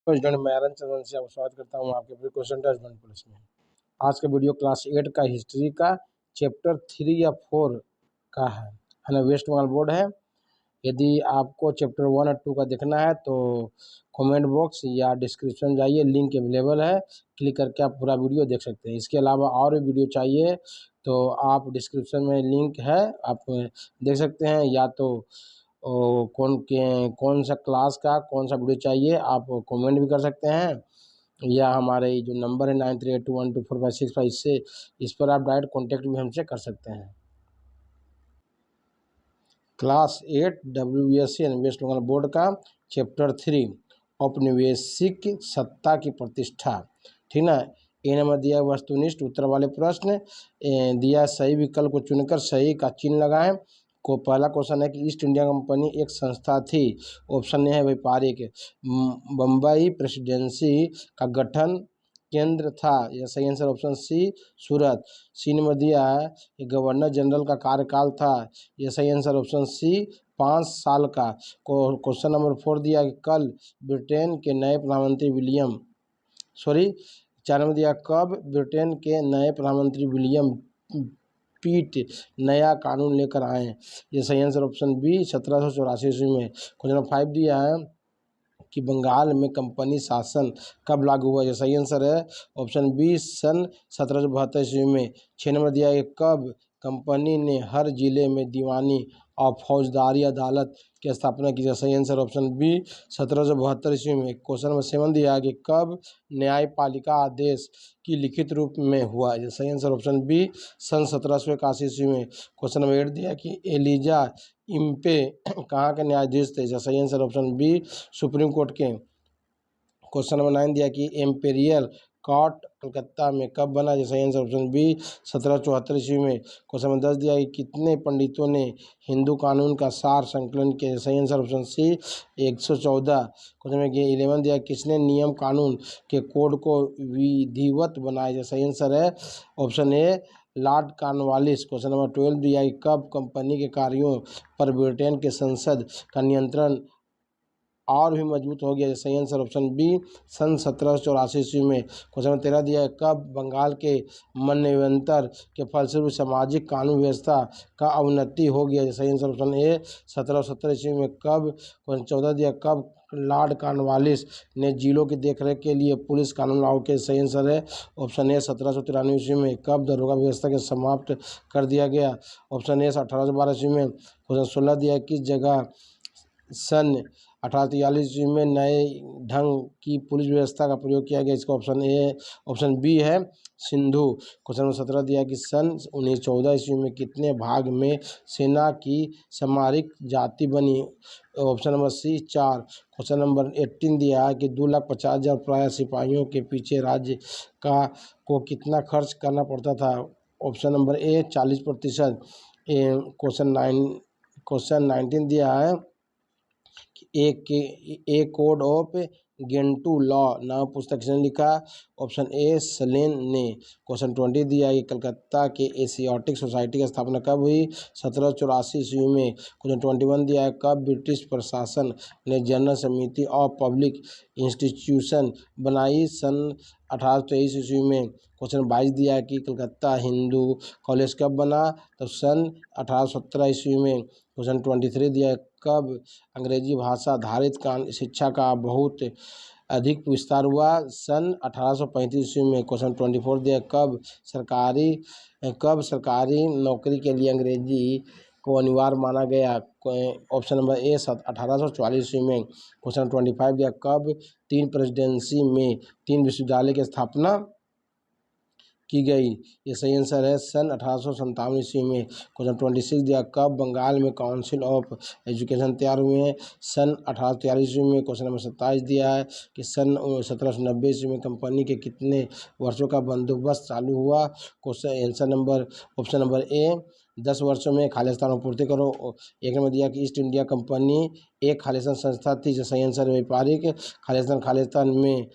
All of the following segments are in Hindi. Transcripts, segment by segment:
स्टूडेंट मैं आर्यन चंद्रन से आपका स्वागत करता हूँ आपके प्री क्वेश्चन टेस्ट 1 प्लस में। आज का वीडियो क्लास 8 का हिस्ट्री का चैप्टर 3 या 4 का है ना। वेस्ट बंगाल बोर्ड है। यदि आपको चैप्टर 1 और 2 का देखना है तो कमेंट बॉक्स या डिस्क्रिप्शन जाइए, लिंक अवेलेबल है, क्लिक करके आप पूरा वीडियो देख सकते हैं। इसके अलावा और भी वीडियो चाहिए तो आप डिस्क्रिप्शन में लिंक है, आप देख सकते हैं। या तो कौन सा क्लास का कौन सा वीडियो चाहिए आप कमेंट भी कर सकते हैं, या हमारे जो नंबर है 9382124565 इससे इस पर आप डायरेक्ट कॉन्टेक्ट भी हमसे कर सकते हैं। Class 8 WBSC West Bengal board का चैप्टर 3 औपनिवेशिक सत्ता की प्रतिष्ठा, ठीक ना। ए नंबर दिया वस्तुनिष्ठ उत्तर वाले प्रश्न दिया, सही विकल्प को चुनकर सही का चिन्ह लगाएं। को पहला क्वेश्चन है कि ईस्ट इंडिया कंपनी एक संस्था थी। ऑप्शन ए है व्यापारिक। बम्बई प्रेसिडेंसी का गठन केंद्र था। यह सही आंसर ऑप्शन सी सूरत। सी नंबर दिया है कि गवर्नर जनरल का कार्यकाल था। यह सही आंसर ऑप्शन सी 5 साल का। क्वेश्चन नंबर 4 दिया कि कल ब्रिटेन के नए प्रधानमंत्री चार नंबर दिया कब ब्रिटेन के नए प्रधानमंत्री विलियम पीट नया कानून लेकर आए। ये सही आंसर ऑप्शन बी 1784 ईस्वी में। क्वेश्चन नंबर 5 दिया है कि बंगाल में कंपनी शासन कब लागू हुआ। यह सही आंसर है ऑप्शन बी सन 1772 ईस्वी में। 6 नंबर दिया है कब कंपनी ने हर जिले में दीवानी और फौजदारी अदालत की स्थापना की। सही आंसर ऑप्शन बी 1772 ईस्वी में। क्वेश्चन नंबर 7 दिया है कि कब न्यायपालिका आदेश की लिखित रूप में हुआ। यह सही आंसर ऑप्शन बी सन 1781 ईस्वी में। क्वेश्चन नंबर 8 दिया कि एलिजा इम्पे कहाँ के न्यायाधीश थे। सही answer option B supreme court के। क्वेश्चन नंबर 9 दिया कि एम्पेरियल कोर्ट कलकत्ता में कब बना। सही आंसर ऑप्शन बी 1774 ईस्वी में। क्वेश्चन नंबर 10 दिया कि कितने पंडितों ने हिंदू कानून का सार संकलन किया। सही answer option C 114। Question number 11 दिया किसने नियम कानून के कोड को विधिवत बनाया। सही आंसर है option A Lord Cornwallis. Question number 12 दिया कि कब कंपनी के कार्यों पर ब्रिटेन के संसद का नियंत्रण और भी मजबूत हो गया। सही आंसर ऑप्शन बी सन 1784 ईस्वी में। क्वेश्चन नंबर 13 दिया है कब बंगाल के मनोवंतर के फलस्वरूप सामाजिक कानून व्यवस्था का अवनति हो गया। सही आंसर ऑप्शन ए 1770 ईस्वी में। कब क्वेश्चन 14 दिया कब लॉर्ड कॉर्नवालिस ने जिलों की देखरेख के लिए पुलिस कानून लागू किया। सही आंसर है ऑप्शन ए 1793 ईस्वी में। कब दरोगा व्यवस्था के समाप्त कर दिया गया। ऑप्शन ए 1812 ईस्वी में। क्वेश्चन 16 दिया किस जगह सन 1843 ईस्वी में नए ढंग की पुलिस व्यवस्था का प्रयोग किया गया। इसका ऑप्शन बी है सिंधु। क्वेश्चन नंबर 17 दिया कि सन 1914 ईस्वी में कितने भाग में सेना की सामरिक जाति बनी। Option number C 4। Question number 18 दिया है कि 2,50,000 प्राय सिपाहियों के पीछे राज्य को कितना खर्च करना पड़ता था। Option number A 40%। क्वेश्चन 19 दिया है ए कोड ऑफ गेंटू लॉ नाम पुस्तक किसने लिखा। ऑप्शन ए सलेन ने। क्वेश्चन 20 दिया कि कलकत्ता के एशियाटिक सोसाइटी की स्थापना कब हुई। 1784 ईस्वी में। क्वेश्चन 21 दिया है कब ब्रिटिश प्रशासन ने जनरल समिति ऑफ पब्लिक इंस्टीट्यूशन बनाई। सन 1823 ईस्वी में। क्वेश्चन 22 दिया है कि कलकत्ता हिंदू कॉलेज कब बना, तो सन 1817 ईस्वी में। क्वेश्चन 23 दिया है कब अंग्रेजी भाषा आधारित शिक्षा का बहुत अधिक विस्तार हुआ। सन 1835 ईस्वी में। क्वेश्चन 24 दिया कब सरकारी नौकरी के लिए अंग्रेजी को अनिवार्य माना गया। ऑप्शन नंबर ए 1844 ईस्वी में। क्वेश्चन 25 दिया कब 3 प्रेसिडेंसी में 3 विश्वविद्यालय की स्थापना की गई। ये सही आंसर है सन 1857 ईस्वी में। क्वेश्चन 26 दिया कब बंगाल में काउंसिल ऑफ एजुकेशन तैयार हुए। सन 1843 ईस्वी में। क्वेश्चन नंबर 27 दिया है कि सन 1790 ईस्वी में कंपनी के कितने वर्षों का बंदोबस्त चालू हुआ। Question answer number option number A 10 वर्षों में खालिस्तान को पूर्ति करो। एक नंबर दिया कि ईस्ट इंडिया कंपनी एक खालिस्तान संस्था थी। जो सही आंसर व्यापारिक खालिस्तान में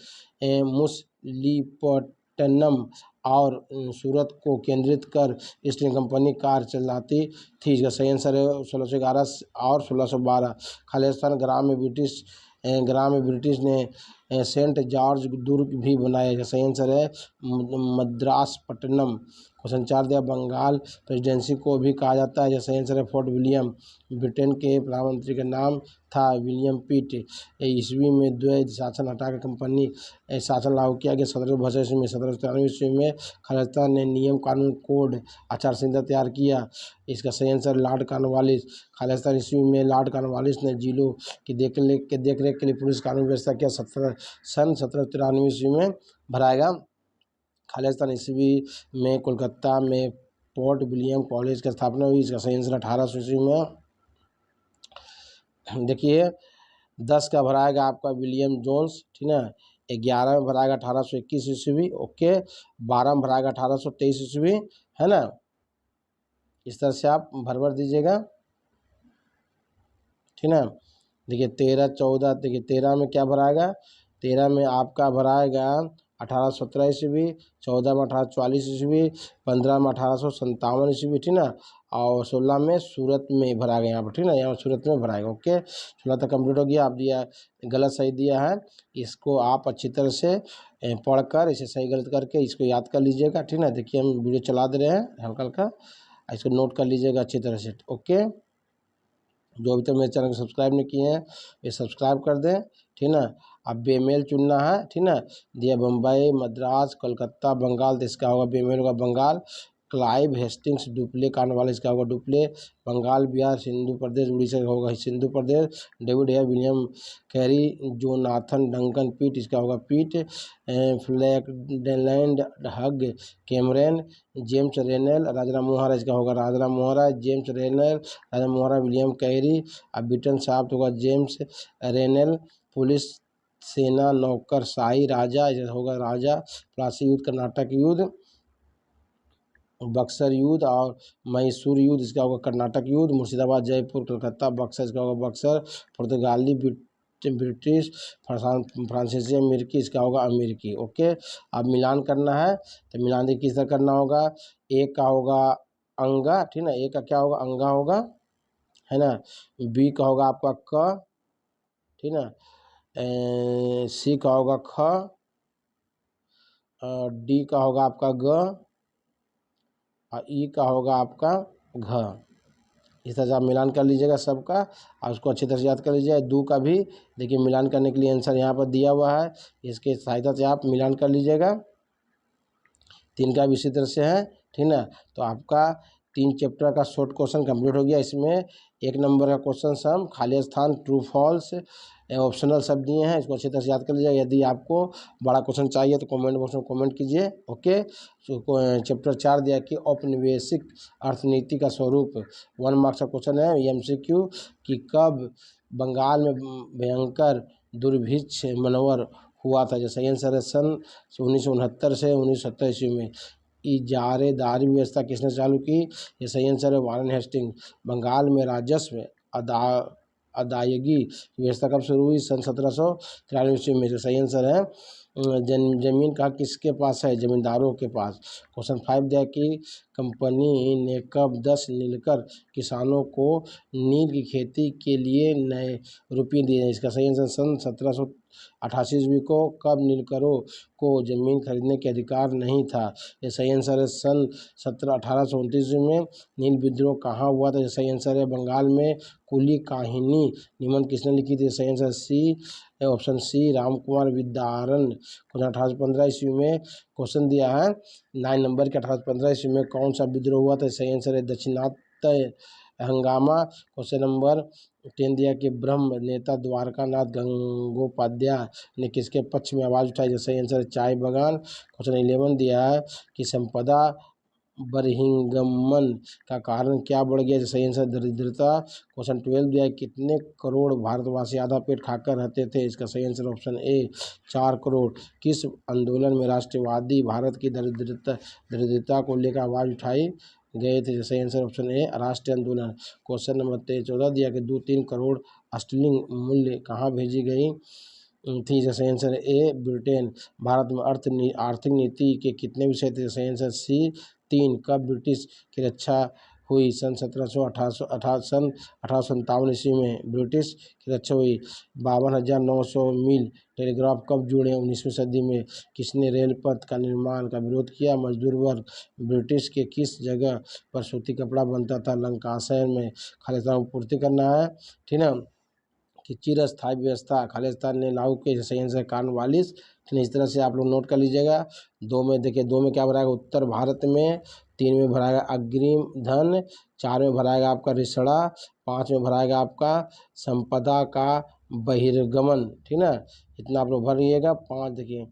मुसलीपट्टनम और सूरत को केंद्रित कर ईस्ट इंडिया कंपनी कार चलाती थी। इसका सही आंसर है 1611 और 1612। खालिस्तान ग्राम में ब्रिटिश ने सेंट जॉर्ज दुर्ग भी बनाया गया। सही आंसर है मद्रास पट्टनम। क्वेश्चन 4 दिया बंगाल प्रेसिडेंसी को भी कहा जाता है। सही आंसर है फोर्ट विलियम। ब्रिटेन के प्रधानमंत्री का नाम था विलियम पिट। ईस्वी में द्वैध शासन हटाकर कंपनी शासन लागू किया गया। 1752 ईस्वी में। 1793 ईस्वी में खालिस्तान ने नियम कानून कोड आचार संहिता तैयार किया। इसका सही आंसर लॉर्ड कॉर्नवालिस। खालिस्तान ईस्वी में लॉर्ड कॉर्नवालिस ने जिलों की देखरेख के लिए पुलिस कानून व्यवस्था किया। सन 1793 ईस्वी में भराएगा। खालिस्तान ईस्वी में कोलकाता में पोर्ट विलियम कॉलेज की स्थापना हुई। इसका सही आंसर 1800 ईस्वी में। देखिए 10 का भराएगा आपका विलियम जोन्स, ठीक है। 11 में भराएगा 1821 ईस्वी, ओके। 12 में भराएगा 1823 ईस्वी, है ना। इस तरह से आप भर दीजिएगा, ठीक है। देखिए 13, 14, देखिए 13 में क्या भराएगा, 13 में आपका भराएगा 1817 ईस्वी, 14 में 1844 ईस्वी, 15 में 1857 ईस्वी, ठीक ना। और 16 में सूरत में भराएगा यहाँ पर, ठीक ना, यहाँ सूरत में भराएगा, ओके। 16 तक कंप्लीट हो गया। आप दिया गलत सही दिया है, इसको आप अच्छी तरह से पढ़कर इसे सही गलत करके इसको याद कर लीजिएगा, ठीक ना। देखिए हम वीडियो चला दे रहे हैं हल्का हल्का, इसको नोट कर लीजिएगा अच्छी तरह से, ओके। जो अभी तक मेरे चैनल को सब्सक्राइब नहीं किए हैं ये सब्सक्राइब कर दें, ठीक ना। अब बेमेल चुनना है, ठीक ना। दिया बम्बई, मद्रास, कलकत्ता, बंगाल, तो इसका होगा बेमेल होगा Bengal. Clive Hastings Dupleix Cornwallis का होगा डुप्ले। बंगाल, बिहार, सिंधु प्रदेश, उड़ीसा का होगा सिंधु प्रदेश। डेविड है William Carey, Jonathan Duncan Pitt, इसका होगा पीट। फ्लैगलैंड Hugh Cameron, James Rennell, Raja Mohra, इसका होगा Raja Mohra. James Rennell, Raja Mohra, William Carey. अब ब्रिटेन साफ्ट होगा जेम्स रेनल। पुलिस सेना नौकरशाही राजा, ऐसा होगा राजा। प्लासी युद्ध कर्नाटक युद्ध। बक्सर युद्ध और मैसूर युद्ध, इसका होगा कर्नाटक युद्ध। मुर्शिदाबाद, जयपुर, कलकत्ता, बक्सर, इसका होगा बक्सर। पुर्तगाली, ब्रिटिश, फ्रांसीसी, अमेरिकी, इसका होगा अमेरिकी, ओके। अब मिलान करना है तो मिलान देखिए किस तरह करना होगा। एक का होगा अंगा, ठीक ना, एक का क्या होगा अंगा होगा, है ना। बी का होगा आपका क, ठीक ना। सी का होगा ख, डी का होगा आपका ग, और ई का होगा आपका घ। इस तरह से आप मिलान कर लीजिएगा सबका और उसको अच्छी तरह से याद कर लीजिएगा। दो का भी देखिए मिलान करने के लिए आंसर यहाँ पर दिया हुआ है, इसके सहायता से आप मिलान कर लीजिएगा। 3 का भी इसी तरह से है, ठीक ना। तो आपका 3 चैप्टर का शॉर्ट क्वेश्चन कंप्लीट हो गया। इसमें 1 नंबर का क्वेश्चन सम, खाली स्थान, ट्रू फॉल्स, ऑप्शनल सब दिए हैं, इसको अच्छी तरह से याद कर लीजिएगा। यदि आपको बड़ा क्वेश्चन चाहिए तो कमेंट बॉक्स में कमेंट कीजिए, ओके। चैप्टर 4 दिया कि औपनिवेशिक अर्थनीति का स्वरूप, 1 मार्क्स का क्वेश्चन है MCQ कि कब बंगाल में भयंकर दुर्भिक्ष मनोवर हुआ था। जैसे सही आंसर है सन 1969 से 1970 ईस्वी में। इजारेदारी व्यवस्था किसने चालू की, ये सही आंसर है वारेन हेस्टिंग। बंगाल में राजस्व अदायगी व्यवस्था कब शुरू हुई, सन 1793 ईस्वी में। जो सही आंसर है जमीन का किसके पास है, जमींदारों के पास। क्वेश्चन 5 दिया कि कंपनी ने कब 10 नीलकर किसानों को नील की खेती के लिए नए रुपये दिए। इसका सही आंसर सन 1788 ईस्वी को कब नीलकरों को जमीन खरीदने के अधिकार नहीं था। ये सही आंसर है सन 1829 में। नील विद्रोह कहाँ हुआ था, ये सही आंसर है बंगाल में। कुली काहिनी निम्न किसने लिखी थी, सही answer C, option C, Ram Kumar Vidyaran. 1815 ईस्वी में क्वेश्चन दिया है 9 नंबर के। 1815 ईस्वी में कौन सा विद्रोह हुआ था, सही आंसर है दक्षिणात्य हंगामा। क्वेश्चन नंबर 10 दिया कि ब्रह्म नेता द्वारकानाथ गंगोपाध्याय ने किसके पक्ष में आवाज़ उठाई, जो सही आंसर है चाय बगान। क्वेश्चन 11 दिया है कि संपदा बहिर्गमन का कारण क्या बढ़ गया, जो सही आंसर दरिद्रता। क्वेश्चन 12 दिया है कितने करोड़ भारतवासी आधा पेट खाकर रहते थे, इसका सही आंसर ऑप्शन ए 4 करोड़। किस आंदोलन में राष्ट्रवादी भारत की दरिद्रता को लेकर आवाज़ उठाई गए थे, सही आंसर ऑप्शन ए राष्ट्रीय आंदोलन। क्वेश्चन नंबर 14 दिया कि 2-3 करोड़ स्टर्लिंग मूल्य कहाँ भेजी गई थी, सही आंसर ए ब्रिटेन। भारत में आर्थिक नीति के कितने विषय थे, सही आंसर सी 3। कब ब्रिटिश की रक्षा हुई, सन 1757 ईस्वी में ब्रिटिश की रक्षा हुई। 52,900 मील टेलीग्राफ कब जुड़े? 19वीं सदी में। किसने रेल पथ का निर्माण का विरोध किया? मजदूर वर्ग। ब्रिटिश के किस जगह पर सूती कपड़ा बनता था? लंकाशायर में। खालिस्तान को पूर्ति करना है, ठीक है। कि चिरस्थायी व्यवस्था खालिस्तान ने लागू की संयंत्र कॉर्नवालिस। इस तरह से आप लोग नोट कर लीजिएगा। 2 में देखिए, 2 में क्या भराएगा? उत्तर भारत में। 3 में भराएगा अग्रिम धन। 4 में भराएगा आपका रिसड़ा। 5 में भराएगा आपका संपदा का बहिर्गमन, ठीक ना। इतना आप लोग भरिएगा। 5 देखिए,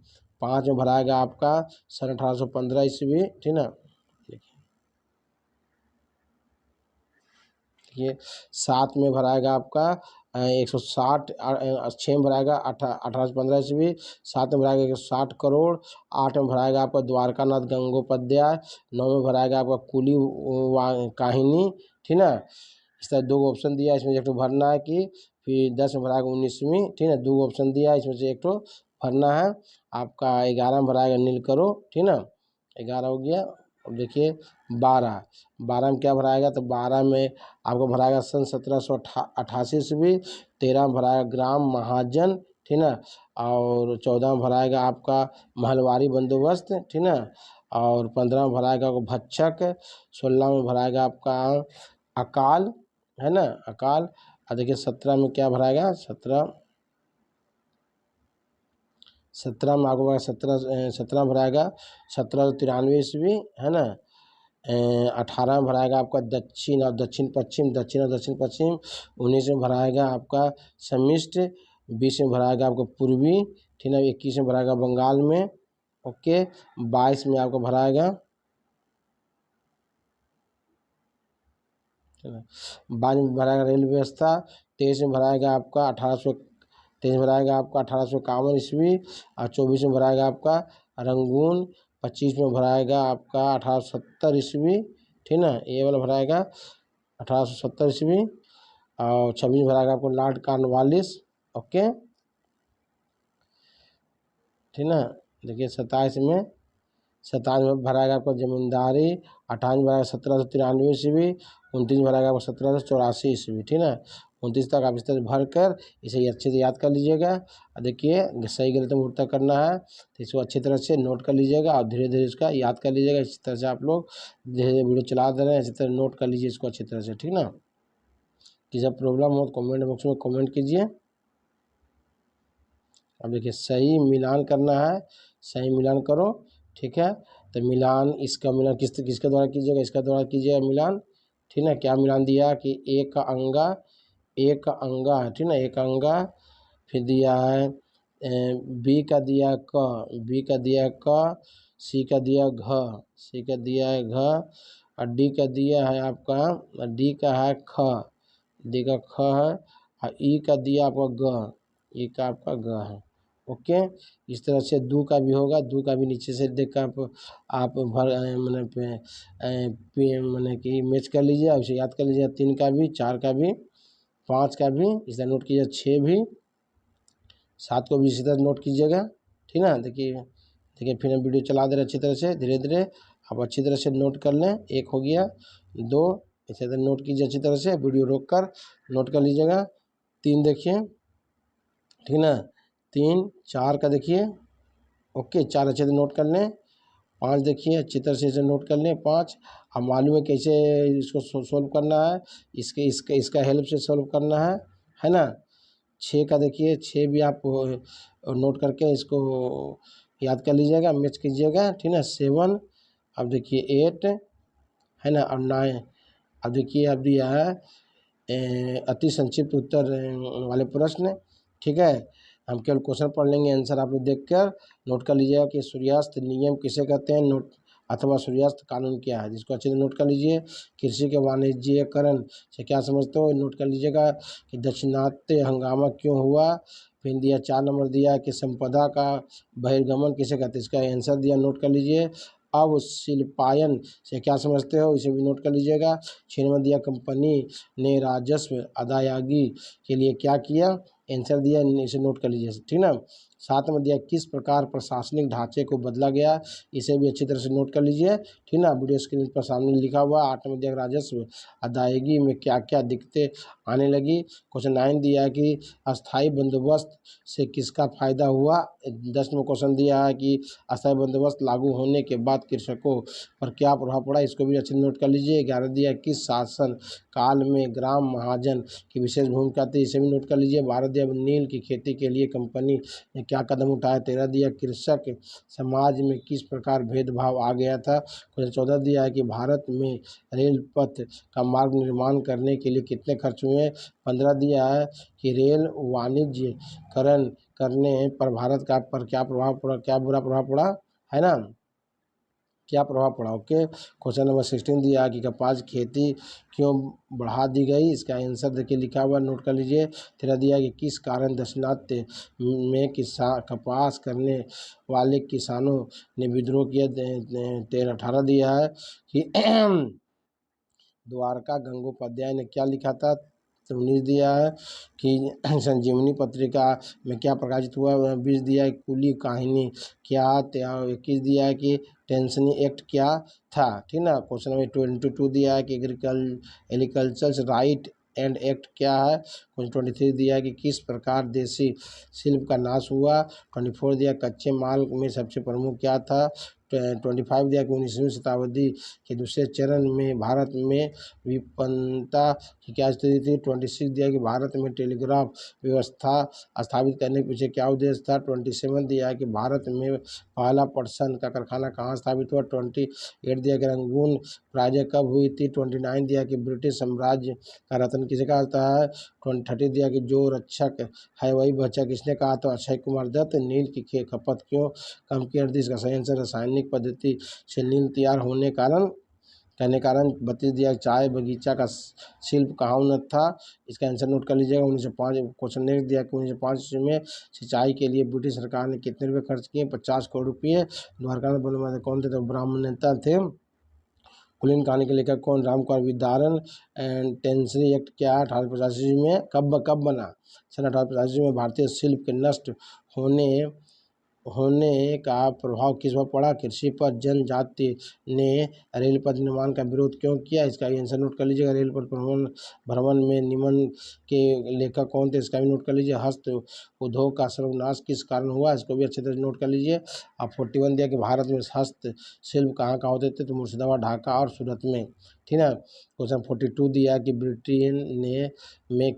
5 में भराएगा आपका सन 1815 ईस्वी, ठीक ना। देखिए 7 में भराएगा आपका 160, 6 में भराएगा 1815 ईस्वी। 7 में भराएगा 160 करोड़। 8 में भराएगा आपका द्वारकानाथ गंगोपाध्याय। 9 में भराएगा आपका कुली काहिनी, ठीक ना। इस तरह 2 ऑप्शन दिया, इसमें एक तो भरना है कि फिर 10 में भराएगा 19वीं, ठीक है। 2 ऑप्शन दिया, इसमें से एक तो भरना है आपका। 11 में भराएगा नील करो, ठीक ना। 11 हो गया। अब देखिए 12 में क्या भराएगा? तो 12 में आपको भराएगा सन 1788 ईस्वी। 13 में भराएगा ग्राम महाजन, ठीक ना। और 14 में भराएगा आपका महलवारी बंदोबस्त, ठीक ना। और 15 में भराएगा भक्षक। 16 में भराएगा आपका अकाल, है ना, अकाल। और देखिए 17 में क्या भराएगा? 17 में आपको 17 भराएगा 1793 ईस्वी, है ना। 18 में भराएगा आपका दक्षिण और दक्षिण पश्चिम, दक्षिण और दक्षिण पश्चिम। 19 में भराएगा आपका समिष्ट। 20 में भराएगा आपको पूर्वी, ठीक है। 21 में भराएगा बंगाल में, ओके। 22 में आपको भराएगा 22 में भराएगा रेल व्यवस्था। 23 में भराएगा आपका 23 में भराएगा आपका 1851 ईस्वी। और 24 में भराएगा आपका रंगून। 25 में भराएगा आपका 1870 ईस्वी, ठीक ना। ये वाला भराएगा 1870 ईस्वी। और 26 में भराएगा आपको लॉर्ड कॉर्नवालिस, ओके, ठीक ना। देखिए 27 में भराएगा आपको जमींदारी। 28 में भराएगा 1793 ईस्वी। 29 में भराएगा आपको 1784 ईस्वी, ठीक ना। 29 तक आप इस तरह भर कर इसे अच्छे से याद कर लीजिएगा। और देखिए सही गलत में उत्तर करना है, तो इसको अच्छी तरह से नोट कर लीजिएगा और धीरे धीरे इसका याद कर लीजिएगा। इस तरह से आप लोग धीरे धीरे वीडियो चला दे रहे हैं, इसी तरह नोट कर लीजिए इसको अच्छी तरह से, ठीक ना। कि जब प्रॉब्लम हो तो कमेंट बॉक्स में कमेंट कीजिए। अब देखिए सही मिलान करना है, सही मिलान करो, ठीक है। तो मिलान, इसका मिलान किसके द्वारा कीजिएगा? इसका द्वारा कीजिएगा मिलान, ठीक है। क्या मिलान दिया कि एक अंगा है, ठीक है, एक अंगा। फिर दिया है बी का दिया क, बी का दिया क, सी का दिया घ, सी का दिया है घ। और डी का दिया है आपका, डी का है ख, डी का ख है। और ई का दिया आपका ग, ई का आपका ग है, ओके। इस तरह से दू का भी होगा, दू का भी नीचे से देख कर आप भर मैंने कि मैच कर लीजिए, उसे याद कर लीजिए। 3 का भी, 4 का भी, 5 का भी इस तरह नोट कीजिए। 6 भी, 7 को भी इसी तरह नोट कीजिएगा, ठीक ना। देखिए फिर हम वीडियो चला दे रहे अच्छी तरह से, धीरे धीरे आप अच्छी तरह से नोट कर लें। 1 हो गया, 2 इसी तरह नोट कीजिए अच्छी तरह से, वीडियो रोक कर नोट कर लीजिएगा। 3 देखिए, ठीक ना। 3, 4 का देखिए, ओके, 4 अच्छे से नोट कर लें। 5 देखिए अच्छी तरह से इसे नोट कर लें। 5 अब मालूम है कैसे इसको सोल्व करना है, इसका हेल्प से सोल्व करना है ना। 6 का देखिए, 6 भी आप नोट करके इसको याद कर लीजिएगा, मैच कीजिएगा, ठीक है। 7, अब देखिए 8, है ना। और 9, अब देखिए अब दिया है अति संक्षिप्त उत्तर वाले प्रश्न, ठीक है। हम केवल क्वेश्चन पढ़ लेंगे, आंसर आप लोग देख कर नोट कर लीजिएगा कि सूर्यास्त नियम किसे कहते हैं, नोट अथवा सूर्यास्त कानून क्या है, जिसको अच्छे से नोट कर लीजिए। कृषि के वाणिज्यकरण से क्या समझते हो, नोट कर लीजिएगा। कि दक्षिणात्य हंगामा क्यों हुआ। फिर दिया 4 नंबर दिया कि संपदा का बहिर्गमन किसे कहते हैं, इसका आंसर दिया, नोट कर लीजिए। अब शिल्पायन से क्या समझते हो, इसे भी नोट कर लीजिएगा। 6 नंबर दिया कंपनी ने राजस्व अदायगी के लिए क्या किया, आंसर दिया, इसे नोट कर लीजिए, ठीक ना। साथ में दिया किस प्रकार प्रशासनिक ढांचे को बदला गया, इसे भी अच्छी तरह से नोट कर लीजिए, ठीक ना। वीडियो स्क्रीन पर सामने लिखा हुआ। 8 में दिया राजस्व अदायगी में क्या क्या दिक्कतें आने लगी। क्वेश्चन 9 दिया कि अस्थायी बंदोबस्त से किसका फायदा हुआ। 10 में क्वेश्चन दिया है कि अस्थायी बंदोबस्त लागू होने के बाद कृषकों पर क्या प्रभाव पड़ा, इसको भी अच्छे नोट कर लीजिए। 11 दिया किस शासन काल में ग्राम महाजन की विशेष भूमिका थी, इसे भी नोट कर लीजिए। 12 दिया नील की खेती के लिए कंपनी ने क्या कदम उठाया। 13 दिया कृषक समाज में किस प्रकार भेदभाव आ गया था। क्वेश्चन 14 दिया है कि भारत में रेल पथ का मार्ग निर्माण करने के लिए कितने खर्च हुए। 15 दिया है कि रेल वाणिज्यकरण करने पर भारत का पर क्या प्रभाव पड़ा, क्या बुरा प्रभाव पड़ा, है ना, क्या प्रभाव पड़ा। ओके। क्वेश्चन नंबर 16 दिया कि कपास खेती क्यों बढ़ा दी गई, इसका आंसर देखिए लिखा हुआ, नोट कर लीजिए। 13 दिया कि किस कारण दाक्षिणात्य में कपास करने वाले किसानों ने विद्रोह किया। 18 दिया है कि द्वारका गंगोपाध्याय ने क्या लिखा था। 19 दिया है कि संजीवनी पत्रिका में क्या प्रकाशित हुआ। 20 दिया है कुली कहानी क्या। 21 दिया है कि टेंसनी एक्ट क्या था, ठीक ना। क्वेश्चन नंबर 22 दिया है कि एग्रीकल्चर राइट एंड एक्ट क्या है। क्वेश्चन 23 दिया है कि किस प्रकार देसी शिल्प का नाश हुआ। 24 दिया कच्चे माल में सबसे प्रमुख क्या था। 25 दिया कि 19वीं शताब्दी के दूसरे चरण में भारत में विपन्नता की क्या स्थिति थी। 26 दिया कि भारत में टेलीग्राफ व्यवस्था स्थापित करने के पीछे क्या उद्देश्य था। 27 दिया कि भारत में पहला पटसन का कारखाना कहाँ स्थापित हुआ। 28 दिया कि रंगून प्राजय कब हुई थी। 29 दिया कि ब्रिटिश साम्राज्य का रत्न किसे कहा जाता है। 30 दिया कि जो रक्षक है वही बच्चा किसने कहा। तो अक्षय कुमार दत्त। नील की खपत क्यों कम की अर्थ, इसका सही आंसर रासायनिक पद्धति से नील तैयार होने कारण 32 दिया चाय बगीचा का शिल्प कहाँ उन्नत था, इसका आंसर नोट कर लीजिएगा। 1905 क्वेश्चन नेक्स्ट दिया कि 1905 में सिंचाई के लिए ब्रिटिश सरकार ने कितने रुपये खर्च किए। 50 करोड़ रुपये। द्वारका में बनने वाले कौन थे, तो ब्राह्मण नेता थे। कुलीन कहानी के लेखक कौन, राम कुमार विद्यारण। एंड टेंसरी एक्ट क्या 1885 में कब बना। सन 1885 में भारतीय शिल्प के नष्ट होने का प्रभाव किस पर पड़ा। कृषि पर। जनजाति ने रेल पथ निर्माण का विरोध क्यों किया, इसका आंसर नोट कर लीजिएगा। रेल पथ भ्रमण में निमन के लेखक कौन थे, इसका भी नोट कर लीजिए। हस्त उद्योग का सर्वनाश किस कारण हुआ, इसको भी अच्छे तरह नोट कर लीजिए। अब 41 दिया कि भारत में हस्त शिल्प कहाँ कहाँ होते थे, तो मुर्शिदाबाद, ढाका और सूरत में, ठीक है। क्वेश्चन 42 दिया कि ब्रिटेन में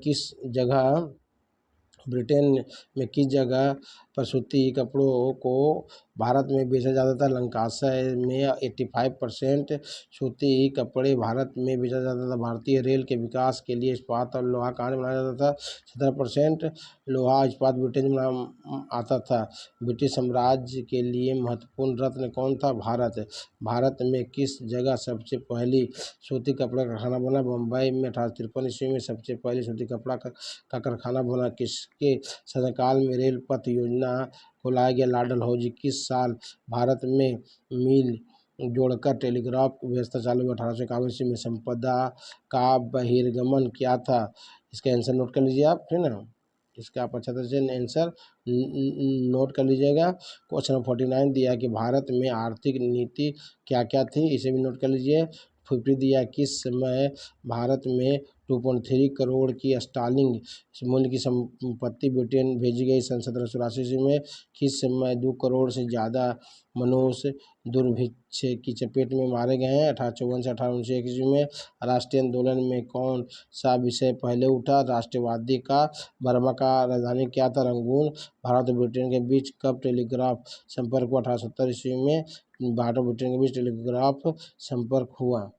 किस जगह पर सूती कपड़ों को भारत में बेचा जाता था। लंकाशय में 85% सूती कपड़े भारत में बेचा जाता था। भारतीय रेल के विकास के लिए इस्पात और लोहा कहाँ से बनाया जाता था। 17% लोहा इस्पात ब्रिटेन में आता था। ब्रिटिश साम्राज्य के लिए महत्वपूर्ण रत्न कौन था। भारत में किस जगह सबसे पहली सूती कपड़ा कारखाना बना। मुंबई में 1853 ईस्वी में सबसे पहले सूती कपड़ा का कारखाना बना। किसके शासनकाल में रेल पथ योजना को लाया गया। लाडल हौजी। किस साल भारत में मील जोड़कर टेलीग्राफ व्यवस्था चालू हुई। 1851 ईस्वी में। संपदा का बहिर्गमन क्या था, इसका आंसर नोट कर लीजिए आप, ठीक ना। इसका आप अच्छा तरह से आंसर नोट कर लीजिएगा। क्वेश्चन 49 दिया कि भारत में आर्थिक नीति क्या क्या थी, इसे भी नोट कर लीजिए। 50 दिया किस समय भारत में 2.3 करोड़ की स्टार्लिंग मूल्य की संपत्ति ब्रिटेन भेजी गई। सन 1784 में किस समय 2 करोड़ से ज़्यादा मनुष्य दुर्भिक्ष की चपेट में मारे गए हैं। 1854 से 1891 ईस्वी में। राष्ट्रीय आंदोलन में कौन सा विषय पहले उठा। राष्ट्रवादी का। बर्मा का राजधानी क्या था। रंगून। भारत और ब्रिटेन के बीच कब टेलीग्राफ संपर्क हुआ। 1870 ईस्वी में भारत और ब्रिटेन के बीच टेलीग्राफ संपर्क हुआ।